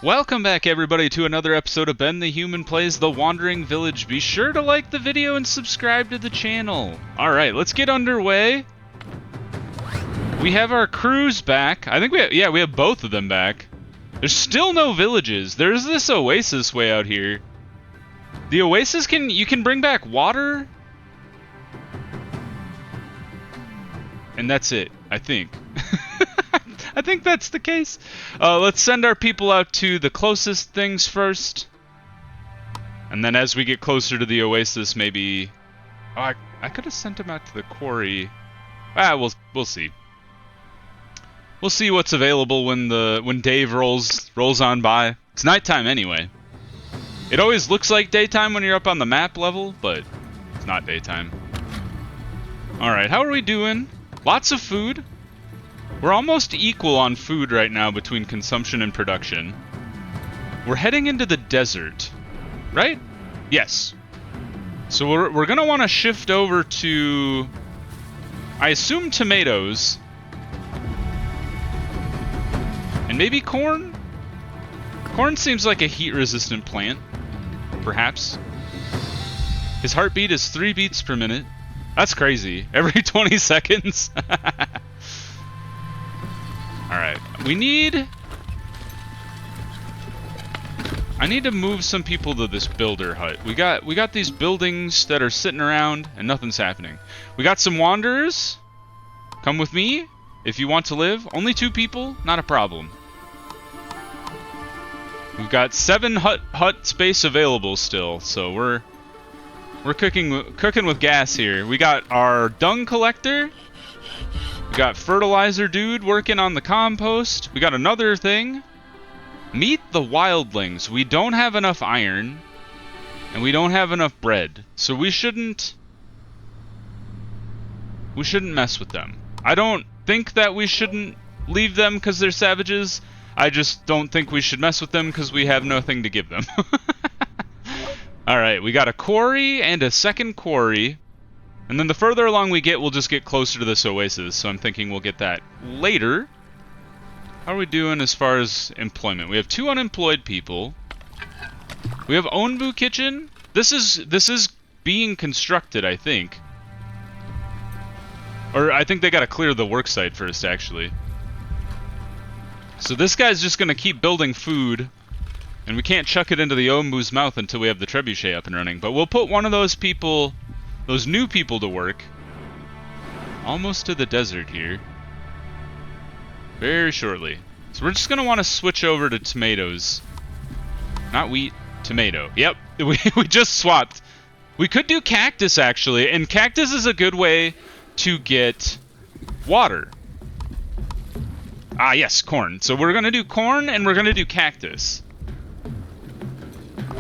Welcome back, everybody, to another episode of Ben the Human Plays The Wandering Village. Be sure to like the video and subscribe to the channel. Alright, let's get underway. We have our crews back. I think we have both of them back. There's still no villages. There's this oasis way out here. The oasis you can bring back water. And that's it, I think. I think that's the case. Let's send our people out to the closest things first. And then as we get closer to the oasis, maybe... Oh, I could have sent them out to the quarry. We'll see. We'll see what's available when Dave rolls on by. It's nighttime anyway. It always looks like daytime when you're up on the map level, but it's not daytime. Alright, how are we doing? Lots of food. We're almost equal on food right now between consumption and production. We're heading into the desert, right? Yes. So we're gonna want to shift over to, I assume, tomatoes. And maybe corn? Corn seems like a heat-resistant plant, perhaps. His heartbeat is 3 beats per minute. That's crazy. Every 20 seconds. Alright, I need to move some people to this builder hut. We got these buildings that are sitting around and nothing's happening. We got some wanderers. Come with me if you want to live. Only 2 people, not a problem. We've got 7 hut space available still, so we're cooking with gas here. We got our dung collector. We got fertilizer dude working on the compost. We got another thing. Meet the wildlings. We don't have enough iron. And we don't have enough bread. So we shouldn't mess with them. I don't think that we shouldn't leave them because they're savages. I just don't think we should mess with them because we have nothing to give them. Alright, we got a quarry and a second quarry. And then the further along we get, we'll just get closer to this oasis, so I'm thinking we'll get that later. How are we doing as far as employment? We have 2 unemployed people. We have Onbu kitchen. This is being constructed, I think. Or I think they gotta clear the work site first, actually. So this guy's just gonna keep building food, and we can't chuck it into the Onbu's mouth until we have the trebuchet up and running. But we'll put one of those people... those new people to work. Almost to the desert here. Very shortly. So we're just going to want to switch over to tomatoes. Not wheat, tomato. Yep, we just swapped. We could do cactus, actually. And cactus is a good way to get water. Ah, yes, corn. So we're going to do corn and we're going to do cactus.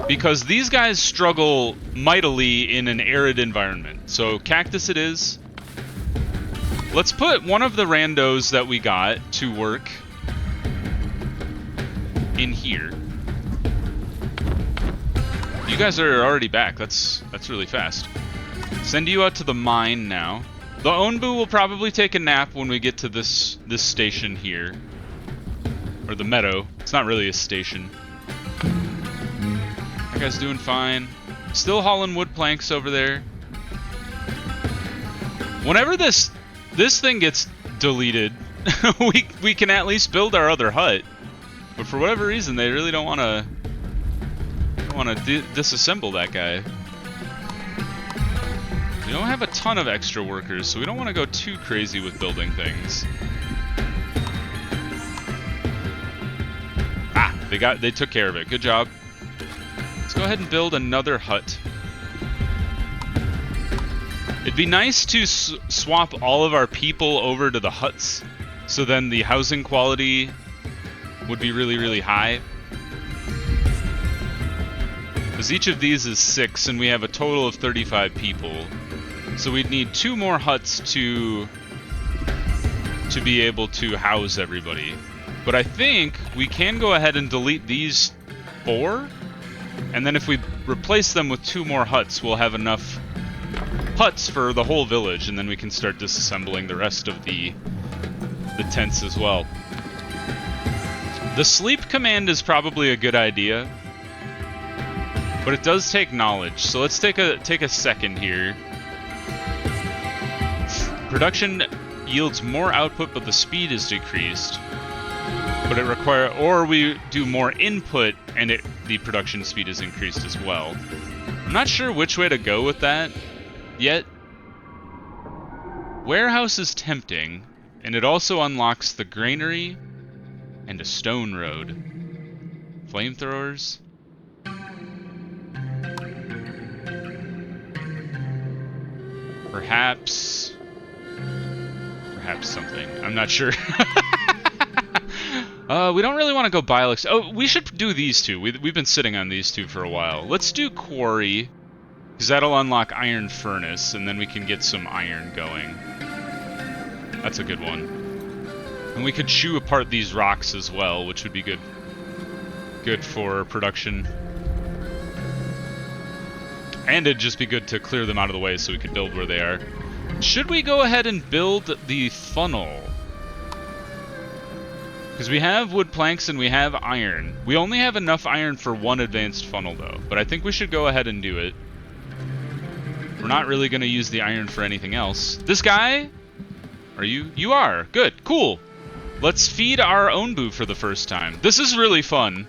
Because these guys struggle mightily in an arid environment. So cactus it is. Let's put one of the randos that we got to work in here. You guys are already back. That's really fast. Send you out to the mine now. The Onbu will probably take a nap when we get to this station here. Or the meadow. It's not really a station. That guy's doing fine. Still hauling wood planks over there. Whenever this thing gets deleted, we can at least build our other hut. But for whatever reason, they really don't want to disassemble that guy. We don't have a ton of extra workers, so we don't want to go too crazy with building things. Ah, they took care of it. Good job. Let's go ahead and build another hut. It'd be nice to swap all of our people over to the huts, so then the housing quality would be really, really high. Because each of these is 6, and we have a total of 35 people. So we'd need 2 more huts to be able to house everybody. But I think we can go ahead and delete these 4. And then if we replace them with 2 more huts, we'll have enough huts for the whole village, and then we can start disassembling the rest of the tents as well. The sleep command is probably a good idea, but it does take knowledge. So let's take a second here. Production yields more output, but the speed is decreased. But or we do more input, and the production speed is increased as well. I'm not sure which way to go with that yet. Warehouse is tempting, and it also unlocks the granary and a stone road. Flamethrowers. Perhaps something. I'm not sure. We don't really want to go bile. Oh, we should do these two. We've been sitting on these two for a while. Let's do quarry, because that'll unlock iron furnace, and then we can get some iron going. That's a good one. And we could chew apart these rocks as well, which would be good. Good for production. And it'd just be good to clear them out of the way so we could build where they are. Should we go ahead and build the funnel? Because we have wood planks and we have iron. We only have enough iron for one advanced funnel though, but I think we should go ahead and do it. We're not really going to use the iron for anything else. This guy? Are you? You are. Good. Cool. Let's feed our Onbu for the first time. This is really fun.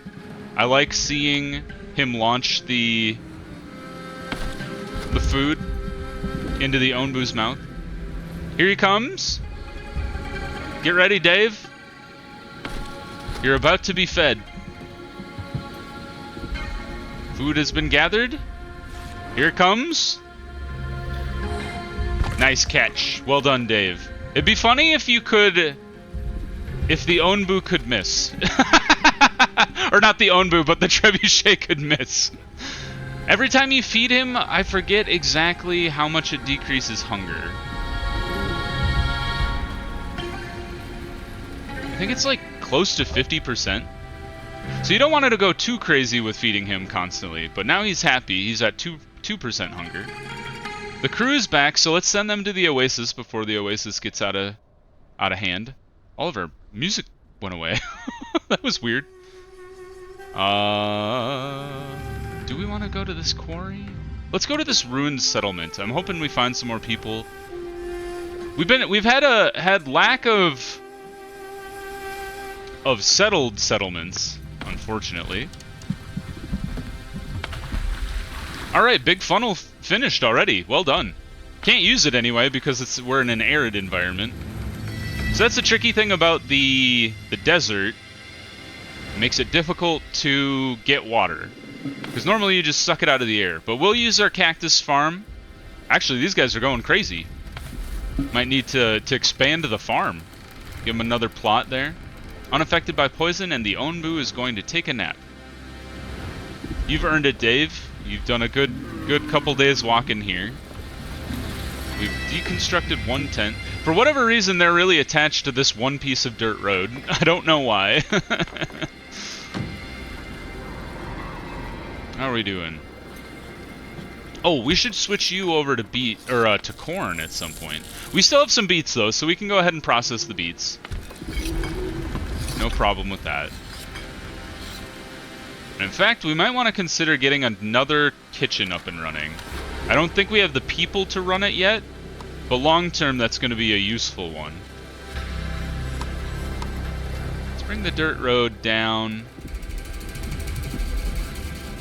I like seeing him launch the food into the Onbu's mouth. Here he comes. Get ready, Dave. You're about to be fed. Food has been gathered. Here it comes. Nice catch. Well done, Dave. It'd be funny if you could... If the Onbu could miss. Or not the Onbu, but the trebuchet could miss. Every time you feed him, I forget exactly how much it decreases hunger. I think it's like close to 50%. So you don't want it to go too crazy with feeding him constantly, but now he's happy. He's at 2% hunger. The crew is back, so let's send them to the Oasis before the Oasis gets out of hand. All of our music went away. That was weird. Do we want to go to this quarry? Let's go to this ruined settlement. I'm hoping we find some more people. We've had lack of settled settlements, unfortunately. All right, big funnel finished already. Well done. Can't use it anyway because we're in an arid environment. So that's the tricky thing about the desert. It makes it difficult to get water. Because normally you just suck it out of the air. But we'll use our cactus farm. Actually, these guys are going crazy. Might need to expand the farm. Give them another plot there. Unaffected by poison, and the Onbu is going to take a nap. You've earned it, Dave. You've done a good couple days walking here. We've deconstructed one tent. For whatever reason, they're really attached to this one piece of dirt road. I don't know why. How are we doing? Oh, we should switch you over to to corn at some point. We still have some beets though, so we can go ahead and process the beets. No problem with that. And in fact, we might want to consider getting another kitchen up and running. I don't think we have the people to run it yet, but long term that's going to be a useful one. Let's bring the dirt road down.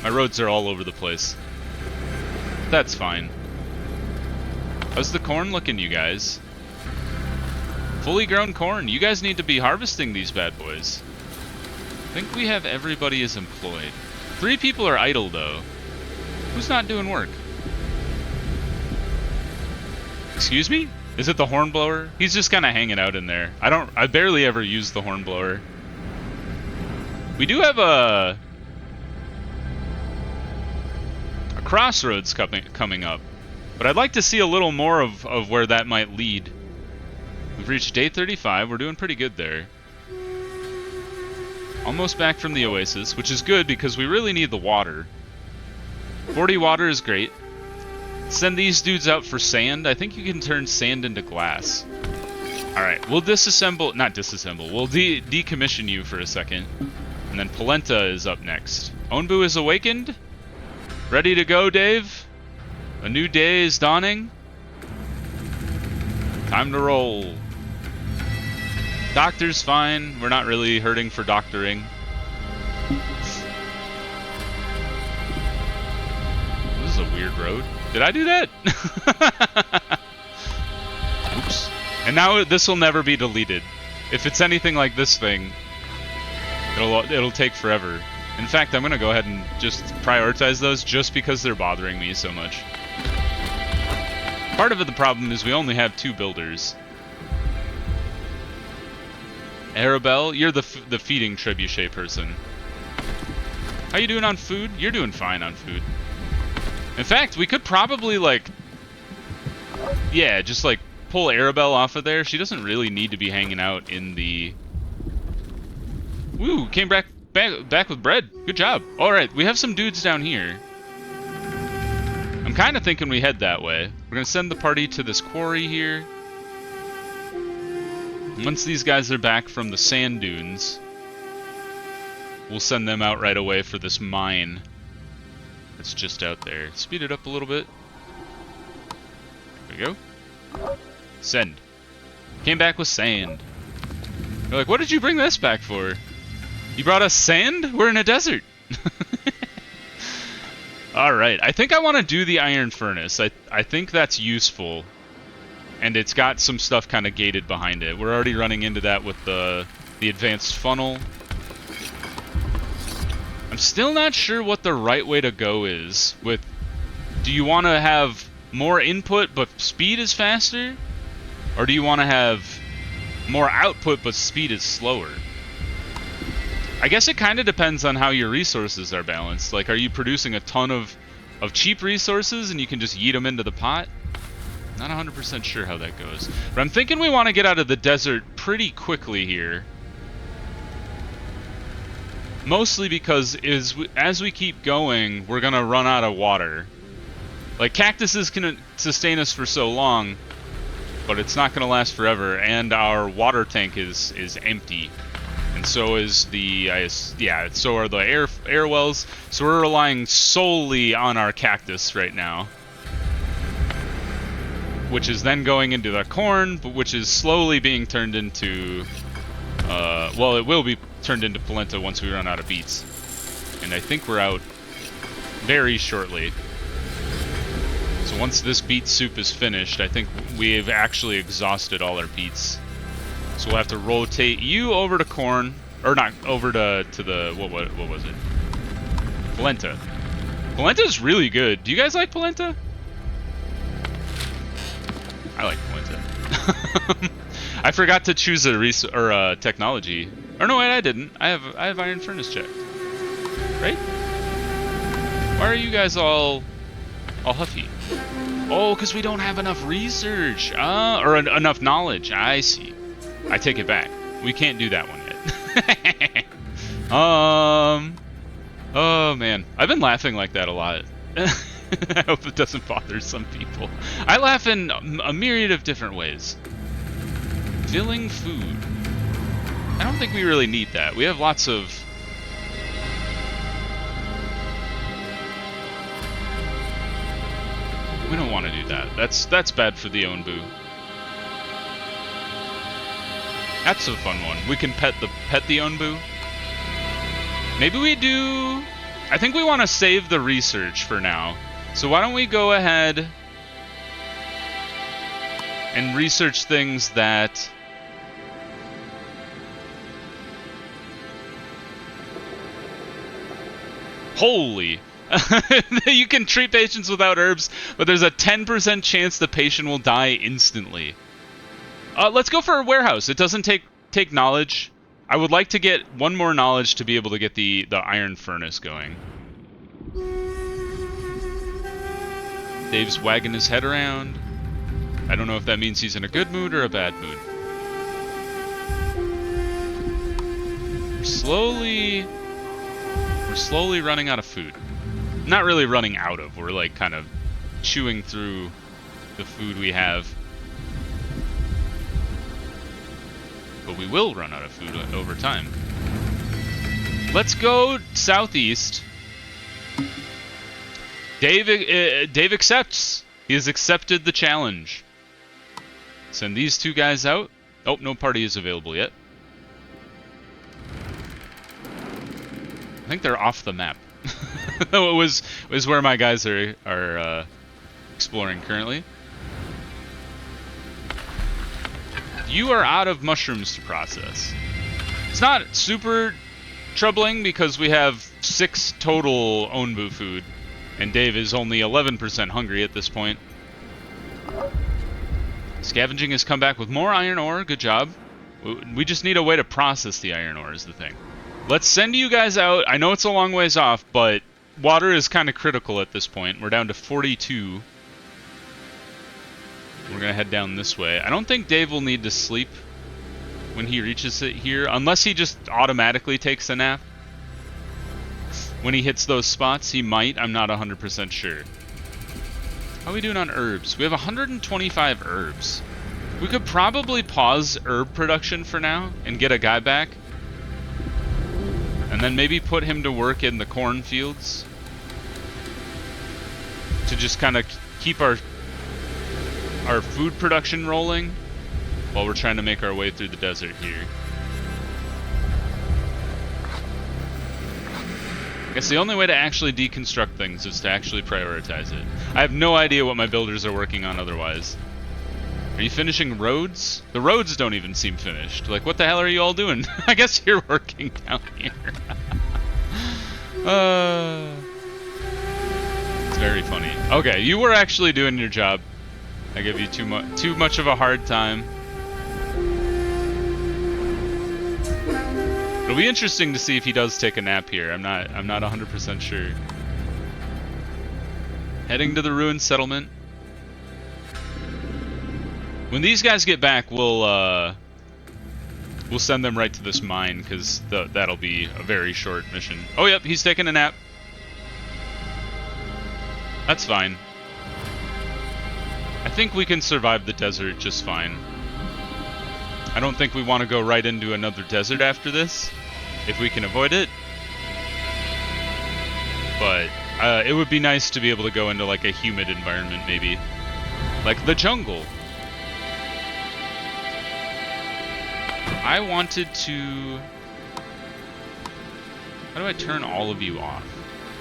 My roads are all over the place. That's fine. How's the corn looking, you guys? Fully grown corn. You guys need to be harvesting these bad boys. I think we have everybody is employed. 3 people are idle, though. Who's not doing work? Excuse me? Is it the hornblower? He's just kind of hanging out in there. I barely ever use the hornblower. We do have a crossroads coming up, but I'd like to see a little more of where that might lead. We've reached day 35. We're doing pretty good there. Almost back from the Oasis, which is good because we really need the water. 40 water is great. Send these dudes out for sand. I think you can turn sand into glass. Alright, we'll disassemble... Not disassemble. We'll decommission you for a second. And then Polenta is up next. Onbu is awakened. Ready to go, Dave? A new day is dawning. Time to roll. Doctor's fine. We're not really hurting for doctoring. This is a weird road. Did I do that? Oops. And now this will never be deleted. If it's anything like this thing, it'll take forever. In fact, I'm gonna go ahead and just prioritize those just because they're bothering me so much. Part of the problem is we only have 2 builders. Arabelle, you're the feeding trebuchet person. How you doing on food? You're doing fine on food. In fact, we could probably, like... Yeah, just, like, pull Arabelle off of there. She doesn't really need to be hanging out in the... Woo, came back with bread. Good job. Alright, we have some dudes down here. I'm kind of thinking we head that way. We're going to send the party to this quarry here. Once these guys are back from the sand dunes, we'll send them out right away for this mine that's just out there. Speed it up a little bit. There we go. Send. Came back with sand. They're like, what did you bring this back for? You brought us sand? We're in a desert. Alright, I think I want to do the iron furnace. I think that's useful. And it's got some stuff kind of gated behind it. We're already running into that with the advanced funnel. I'm still not sure what the right way to go is. Do you want to have more input but speed is faster? Or do you want to have more output but speed is slower? I guess it kind of depends on how your resources are balanced. Like, are you producing a ton of cheap resources and you can just yeet them into the pot? Not 100% sure how that goes. But I'm thinking we want to get out of the desert pretty quickly here. Mostly because as we keep going, we're going to run out of water. Like, cactuses can sustain us for so long, but it's not going to last forever. And our water tank is empty. And so is so are the air wells. So we're relying solely on our cactus right now. Which is then going into the corn, but which is slowly being turned into... well, it will be turned into polenta once we run out of beets. And I think we're out very shortly. So once this beet soup is finished, I think we've actually exhausted all our beets. So we'll have to rotate you over to corn, or not, over to the, what was it? Polenta. Polenta's really good. Do you guys like polenta? I like polenta. I forgot to choose a technology. Or no, wait, I didn't. I have iron furnace checked. Right? Why are you guys all huffy? Oh, because we don't have enough research. Or enough knowledge. I see. I take it back. We can't do that one yet. Oh man, I've been laughing like that a lot. I hope it doesn't bother some people. I laugh in a myriad of different ways. Filling food. I don't think we really need that. We have lots of... We don't want to do that. That's bad for the Onbu. That's a fun one. We can pet the Onbu. Maybe we do... I think we want to save the research for now. So why don't we go ahead and research things that... Holy! You can treat patients without herbs, but there's a 10% chance the patient will die instantly. Let's go for a warehouse. It doesn't take knowledge. I would like to get one more knowledge to be able to get the iron furnace going. Dave's wagging his head around. I don't know if that means he's in a good mood or a bad mood. We're slowly running out of food. Not really running out of, we're like kind of chewing through the food we have. but we will run out of food over time. Let's go southeast. Dave accepts. He has accepted the challenge. Send these two guys out. Oh, no party is available yet. I think they're off the map. It was where my guys are exploring currently. You are out of mushrooms to process. It's not super troubling because we have 6 total Onbu food, and Dave is only 11% hungry at this point. Scavenging has come back with more iron ore. Good job. We just need a way to process the iron ore is the thing. Let's send you guys out. I know it's a long ways off, but water is kind of critical at this point. We're down to 42. We're going to head down this way. I don't think Dave will need to sleep when he reaches it here, unless he just automatically takes a nap. When he hits those spots, he might. I'm not 100% sure. How are we doing on herbs? We have 125 herbs. We could probably pause herb production for now and get a guy back. And then maybe put him to work in the cornfields. To just kind of keep our food production rolling while we're trying to make our way through the desert here. I guess the only way to actually deconstruct things is to actually prioritize it. I have no idea what my builders are working on otherwise. Are you finishing roads? The roads don't even seem finished. Like, what the hell are you all doing? I guess you're working down here. It's very funny. Okay, you were actually doing your job. I gave you too much of a hard time. It'll be interesting to see if he does take a nap here. I'm not 100% sure. Heading to the ruined settlement. When these guys get back, we'll send them right to this mine because that'll be a very short mission. Oh yep, he's taking a nap. That's fine. I think we can survive the desert just fine. I don't think we want to go right into another desert after this, if we can avoid it. But it would be nice to be able to go into like a humid environment maybe. Like the jungle. I wanted to... How do I turn all of you off?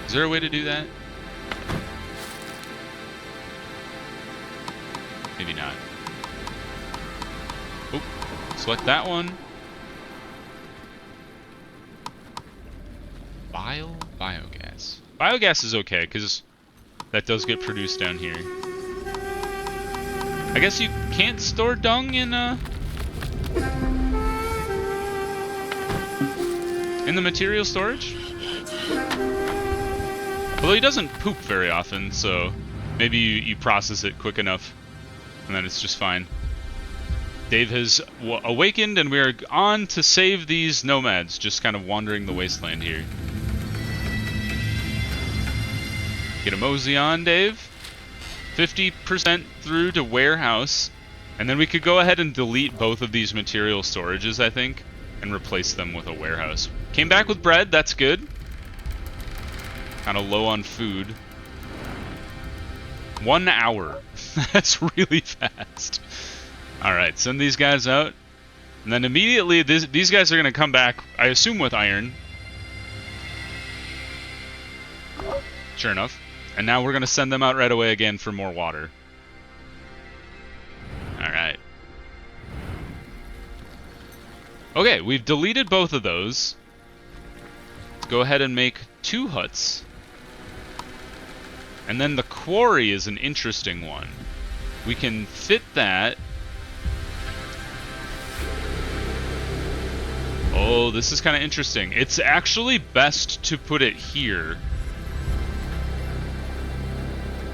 Is there a way to do that? Maybe not. Oh, select that one. Biogas. Biogas is okay, because that does get produced down here. I guess you can't store dung in the material storage? Although he doesn't poop very often, so maybe you process it quick enough, and then it's just fine. Dave has awakened, and we are on to save these nomads, just kind of wandering the wasteland here. Get a mosey on, Dave. 50% through to warehouse, and then we could go ahead and delete both of these material storages, I think, and replace them with a warehouse. Came back with bread, that's good. Kind of low on food. 1 hour. That's really fast. Alright, send these guys out. And then immediately, these guys are going to come back, I assume with iron. Sure enough. And now we're going to send them out right away again for more water. Alright. Okay, we've deleted both of those. Let's go ahead and make 2 huts. And then the quarry is an interesting one. We can fit that. Oh, this is kind of interesting. It's actually best to put it here,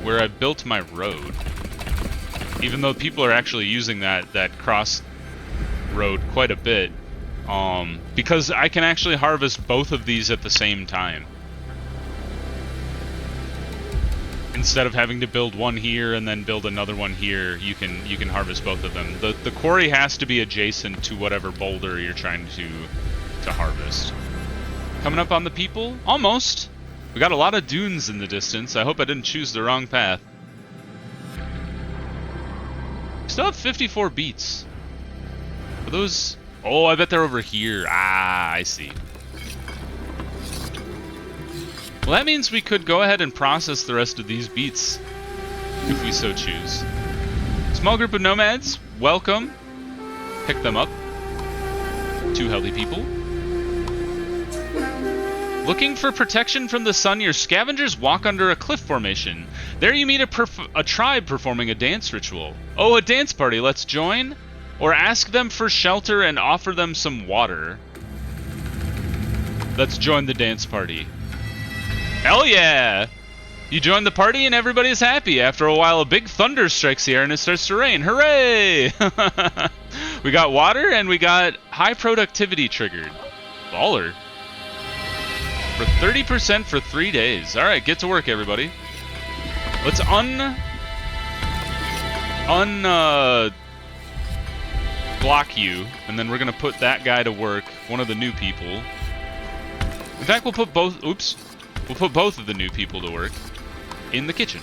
where I built my road. Even though people are actually using that cross road quite a bit. Because I can actually harvest both of these at the same time. Instead of having to build one here and then build another one here, you can harvest both of them. The quarry has to be adjacent to whatever boulder you're trying to harvest. Coming up on the people? Almost! We got a lot of dunes in the distance. I hope I didn't choose the wrong path. Still have 54 beats. Are those... Oh, I bet they're over here. Ah, I see. Well, that means we could go ahead and process the rest of these beats, if we so choose. Small group of nomads, welcome. Pick them up. 2 healthy people. Looking for protection from the sun, your scavengers walk under a cliff formation. There you meet a tribe performing a dance ritual. Oh, a dance party, let's join? Or ask them for shelter and offer them some water. Let's join the dance party. Hell yeah! You join the party and everybody's happy. After a while, a big thunder strikes the air and it starts to rain. Hooray! We got water and we got high productivity triggered. Baller. For 30% for 3 days. Alright, get to work, everybody. Let's block you, and then we're gonna put that guy to work, one of the new people. In fact, we'll put both, oops. We'll put both of the new people to work in the kitchen.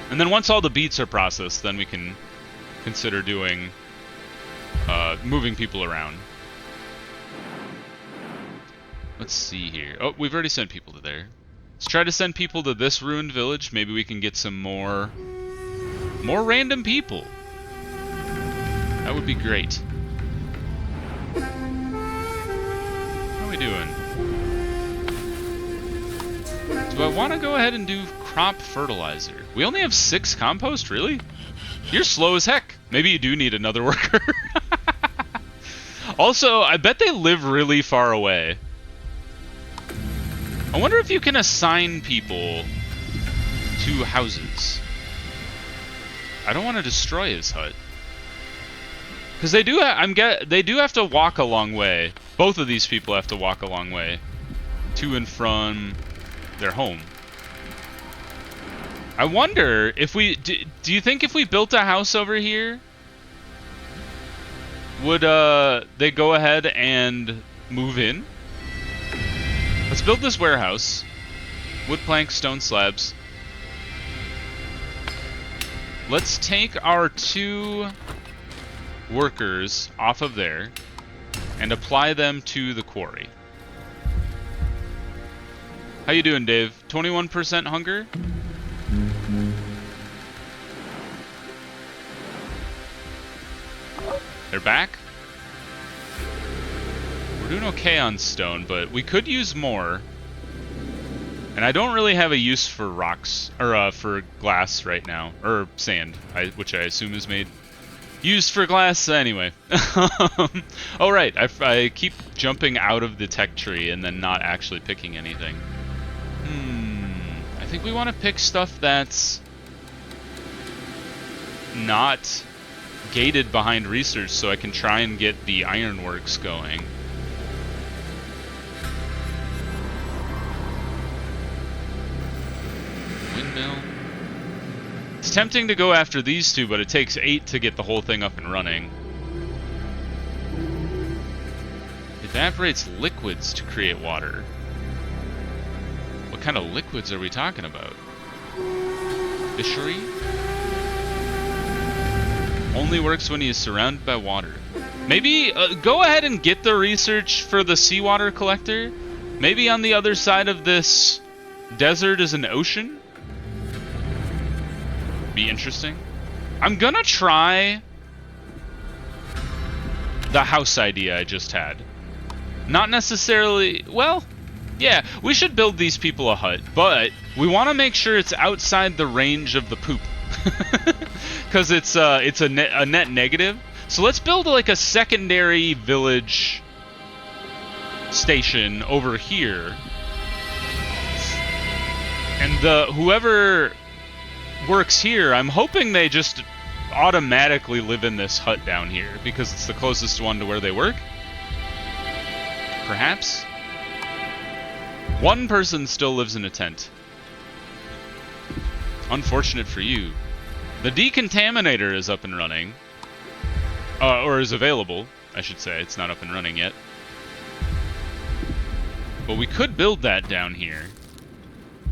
And then once all the beets are processed, then we can consider doing, moving people around. Let's see here. Oh, we've already sent people to there. Let's try to send people to this ruined village. Maybe we can get some more random people. That would be great. How are we doing? Do I want to go ahead and do crop fertilizer? We only have 6 compost, really? You're slow as heck. Maybe you do need another worker. Also, I bet they live really far away. I wonder if you can assign people to houses. I don't want to destroy his hut. Because they do have to walk a long way. Both of these people have to walk a long way to and from their home. I wonder if we... Do you think if we built a house over here, would they go ahead and move in? Let's build this warehouse. Wood plank, stone slabs. Let's take our 2 workers off of there and apply them to the quarry. How you doing, Dave? 21% hunger? They're back? We're doing okay on stone, but we could use more. And I don't really have a use for rocks, or for glass right now, or sand, which I assume is made used for glass anyway. Oh right, I keep jumping out of the tech tree and then not actually picking anything. I think we want to pick stuff that's not gated behind research so I can try and get the ironworks going. Windmill. It's tempting to go after these 2, but it takes 8 to get the whole thing up and running. Evaporates liquids to create water. What kind of liquids are we talking about? Fishery? Only works when he is surrounded by water. Maybe go ahead and get the research for the seawater collector. Maybe on the other side of this desert is an ocean. Be interesting. I'm gonna try the house idea I just had. Not necessarily, well, yeah, we should build these people a hut, but we want to make sure it's outside the range of the poop. Because it's a net negative. So let's build like a secondary village station over here. And whoever works here, I'm hoping they just automatically live in this hut down here because it's the closest one to where they work. Perhaps. One person still lives in a tent. Unfortunate for you. The decontaminator is up and running. Or is available, I should say. It's not up and running yet. But we could build that down here.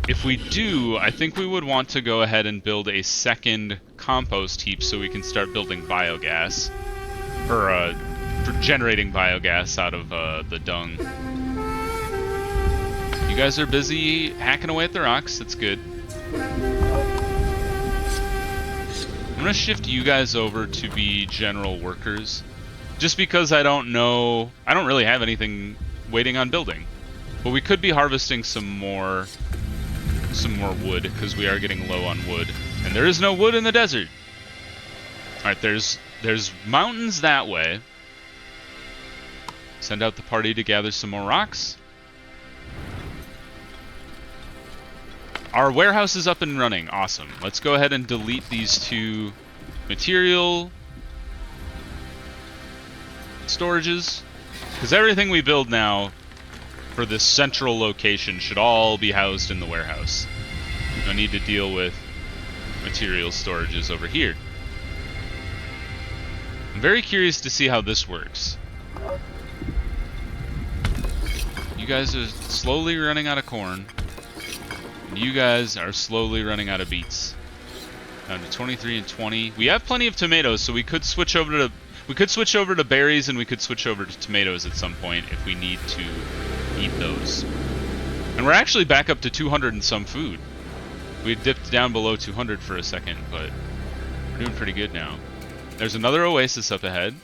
If we do, I think we would want to go ahead and build a second compost heap so we can start building biogas. Or, for generating biogas out of, the dung. You guys are busy hacking away at the rocks. That's good. I'm gonna shift you guys over to be general workers. Just because I don't really have anything waiting on building. But we could be harvesting some more wood, because we are getting low on wood. And there is no wood in the desert. Alright, there's mountains that way. Send out the party to gather some more rocks. Our warehouse is up and running. Awesome. Let's go ahead and delete these two material storages. Because everything we build now for this central location should all be housed in the warehouse. No need to deal with material storages over here. I'm very curious to see how this works. You guys are slowly running out of corn. And you guys are slowly running out of beets. Down to 23 and 20. We have plenty of tomatoes, so we could switch over to berries, and we could switch over to tomatoes at some point if we need to eat those. And we're actually back up to 200 and some food. We dipped down below 200 for a second, but we're doing pretty good now. There's another oasis up ahead.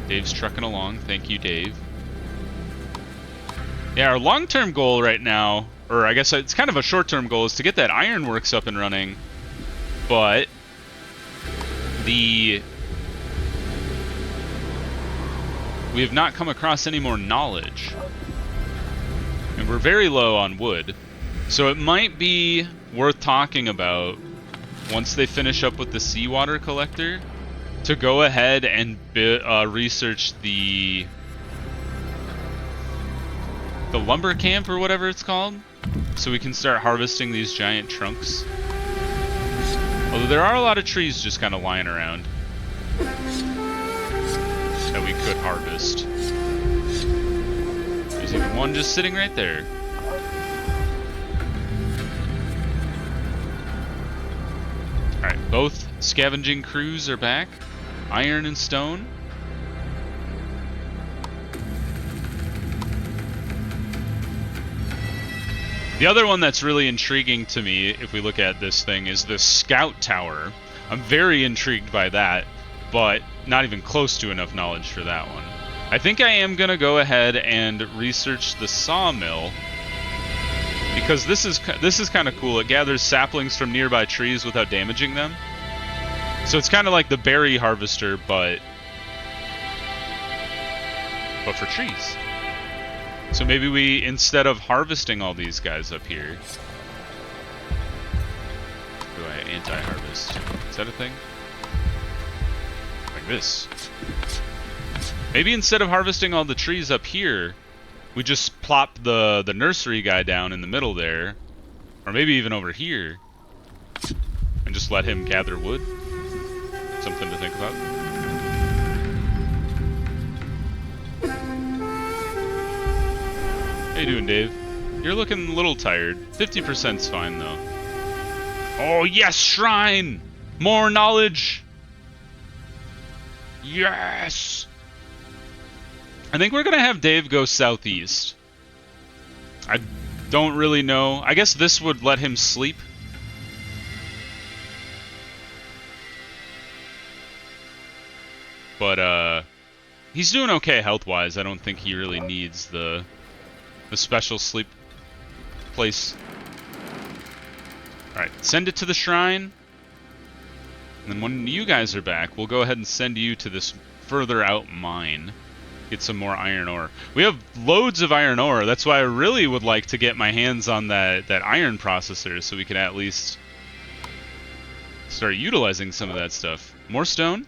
Dave's trucking along. Thank you, Dave. Yeah, our long-term goal right now, or I guess it's kind of a short-term goal, is to get that ironworks up and running. But we have not come across any more knowledge. And we're very low on wood. So it might be worth talking about, once they finish up with the seawater collector, to go ahead and research the lumber camp or whatever it's called, so we can start harvesting these giant trunks. Although there are a lot of trees just kind of lying around that we could harvest. There's even one just sitting right there. Alright, both scavenging crews are back. Iron and stone. The other one that's really intriguing to me, if we look at this thing, is the scout tower. I'm very intrigued by that, but not even close to enough knowledge for that one. I think I am going to go ahead and research the sawmill, because this is kind of cool. It gathers saplings from nearby trees without damaging them. So it's kind of like the berry harvester, but for trees. So maybe we, instead of harvesting all these guys up here, do I anti-harvest? Is that a thing? Like this. Maybe instead of harvesting all the trees up here, we just plop the nursery guy down in the middle there, or maybe even over here, and just let him gather wood. Something to think about. How you doing, Dave? You're looking a little tired. 50%'s fine, though. Oh, yes, shrine! More knowledge! Yes! I think we're gonna have Dave go southeast. I don't really know. I guess this would let him sleep. But, he's doing okay health-wise. I don't think he really needs the special sleep place. Alright, send it to the shrine. And then when you guys are back, we'll go ahead and send you to this further out mine. Get some more iron ore. We have loads of iron ore. That's why I really would like to get my hands on that iron processor, so we can at least start utilizing some of that stuff. More stone.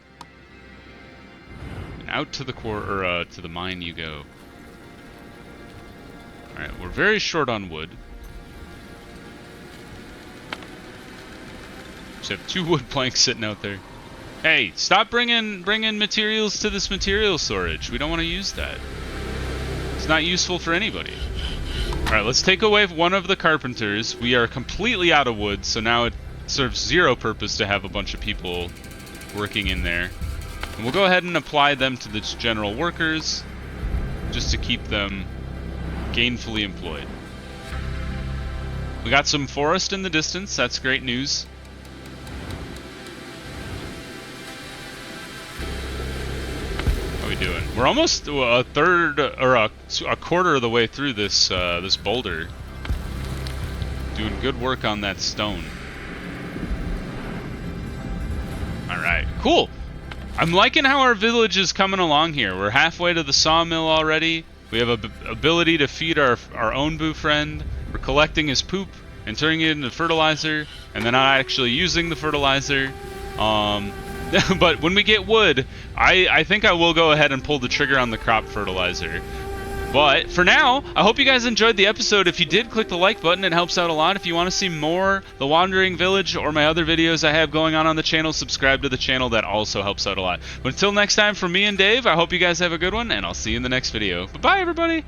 And out to the to the mine you go. Alright, we're very short on wood. Just have 2 wood planks sitting out there. Hey, stop bringing materials to this material storage. We don't want to use that. It's not useful for anybody. Alright, let's take away one of the carpenters. We are completely out of wood, so now it serves 0 purpose to have a bunch of people working in there. And we'll go ahead and apply them to the general workers, just to keep them gainfully employed. We got some forest in the distance. That's great news. How are we doing? We're almost a third or a quarter of the way through this this boulder. Doing good work on that stone. All right, cool. I'm liking how our village is coming along here. We're halfway to the sawmill already. We have a ability to feed our Onbu friend. We're collecting his poop and turning it into fertilizer, and then not actually using the fertilizer. But when we get wood, I think I will go ahead and pull the trigger on the crop fertilizer. But for now, I hope you guys enjoyed the episode. If you did, click the like button. It helps out a lot. If you want to see more The Wandering Village or my other videos I have going on the channel, subscribe to the channel. That also helps out a lot. But until next time, from me and Dave, I hope you guys have a good one, and I'll see you in the next video. Bye-bye, everybody!